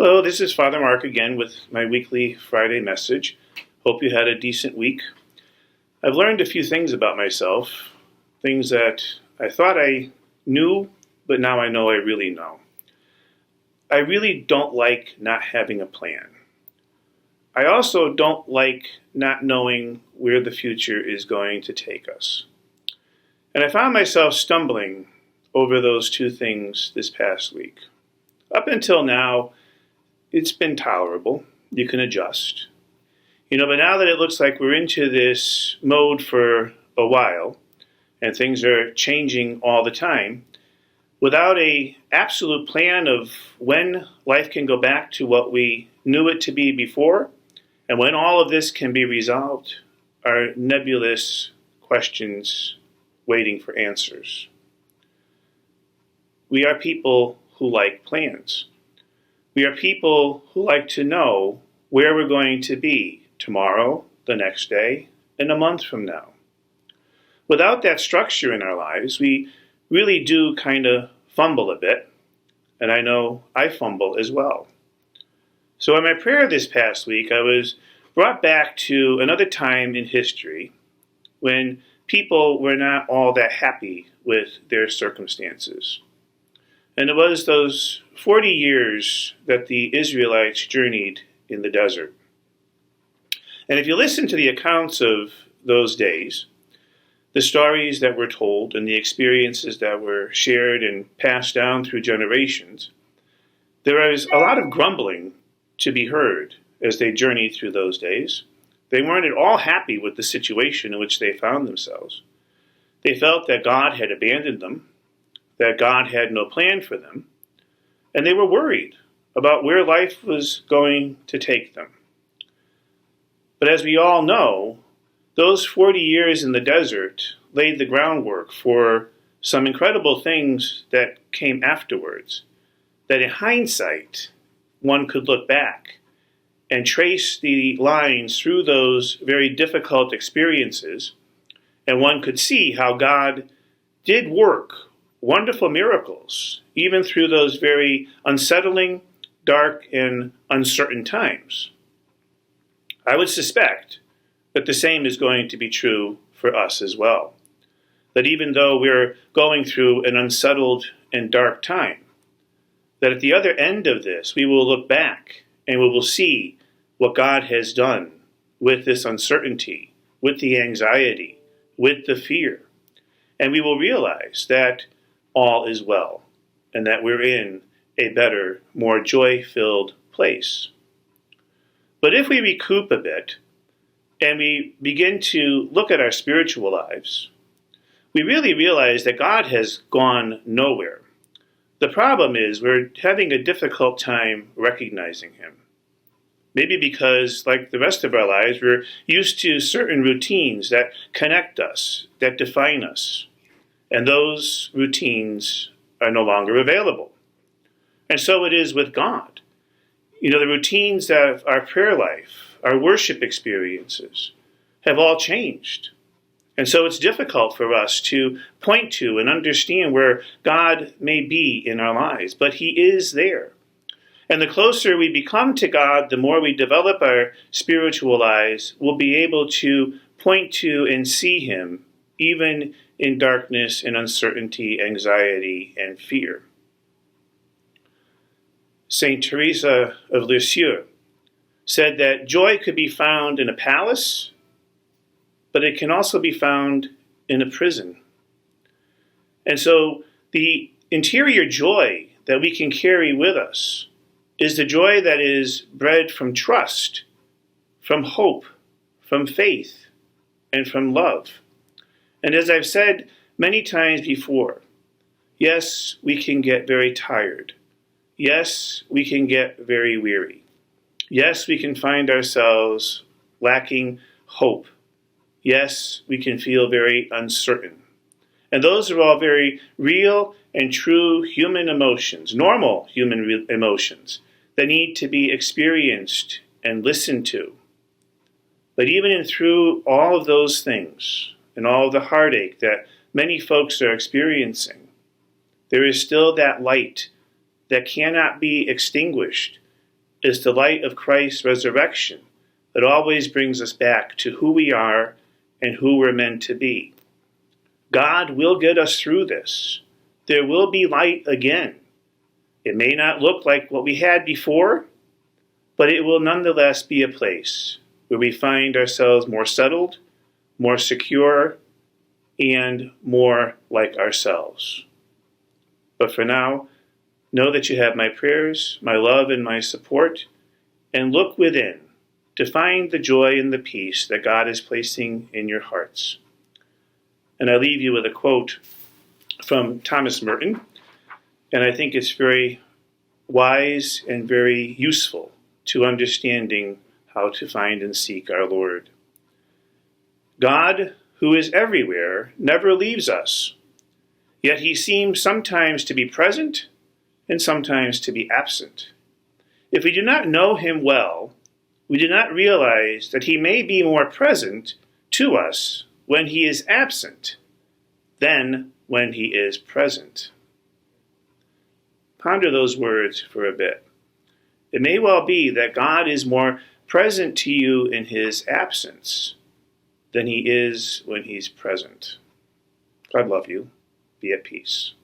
Hello, this is Father Mark again with my weekly Friday message. Hope you had a decent week. I've learned a few things about myself, things that I thought I knew, but now I know I really know. I really don't like not having a plan. I also don't like not knowing where the future is going to take us. And I found myself stumbling over those two things this past week. Up until now, it's been tolerable. You can adjust. But now that it looks like we're into this mode for a while, and things are changing all the time, without an absolute plan of when life can go back to what we knew it to be before, and when all of this can be resolved, are nebulous questions waiting for answers. We are people who like plans. We are people who like to know where we're going to be tomorrow, the next day, and a month from now. Without that structure in our lives, we really do kind of fumble a bit, and I know I fumble as well. So in my prayer this past week, I was brought back to another time in history when people were not all that happy with their circumstances. And it was those 40 years that the Israelites journeyed in the desert. And if you listen to the accounts of those days, the stories that were told and the experiences that were shared and passed down through generations, there was a lot of grumbling to be heard as they journeyed through those days. They weren't at all happy with the situation in which they found themselves. They felt that God had abandoned them, that God had no plan for them, and they were worried about where life was going to take them. But as we all know, those 40 years in the desert laid the groundwork for some incredible things that came afterwards, that in hindsight, one could look back and trace the lines through those very difficult experiences, and one could see how God did work wonderful miracles, even through those very unsettling, dark, and uncertain times. I would suspect that the same is going to be true for us as well. That even though we're going through an unsettled and dark time, that at the other end of this, we will look back and we will see what God has done with this uncertainty, with the anxiety, with the fear. And we will realize that all is well, and that we're in a better, more joy-filled place. But if we recoup a bit, and we begin to look at our spiritual lives, we really realize that God has gone nowhere. The problem is we're having a difficult time recognizing Him. Maybe because, like the rest of our lives, we're used to certain routines that connect us, that define us. And those routines are no longer available. And so it is with God. The routines of our prayer life, our worship experiences, have all changed. And so it's difficult for us to point to and understand where God may be in our lives, but He is there. And the closer we become to God, the more we develop our spiritual eyes, we'll be able to point to and see Him, even in darkness and uncertainty, anxiety, and fear. Saint Teresa of Lisieux said that joy could be found in a palace, but it can also be found in a prison. And so the interior joy that we can carry with us is the joy that is bred from trust, from hope, from faith, and from love. And as I've said many times before, yes, we can get very tired. Yes, we can get very weary. Yes, we can find ourselves lacking hope. Yes, we can feel very uncertain. And those are all very real and true human emotions, normal human emotions that need to be experienced and listened to. But even through all of those things, and all the heartache that many folks are experiencing, there is still that light that cannot be extinguished is the light of Christ's resurrection that always brings us back to who we are and who we're meant to be. God will get us through this. There will be light again. It may not look like what we had before, but it will nonetheless be a place where we find ourselves more settled, more secure, and more like ourselves. But for now, know that you have my prayers, my love, and my support, and look within to find the joy and the peace that God is placing in your hearts. And I leave you with a quote from Thomas Merton, and I think it's very wise and very useful to understanding how to find and seek our Lord. God, who is everywhere, never leaves us, yet he seems sometimes to be present and sometimes to be absent. If we do not know him well, we do not realize that he may be more present to us when he is absent than when he is present. Ponder those words for a bit. It may well be that God is more present to you in his absence than he is when he's present. God love you. Be at peace.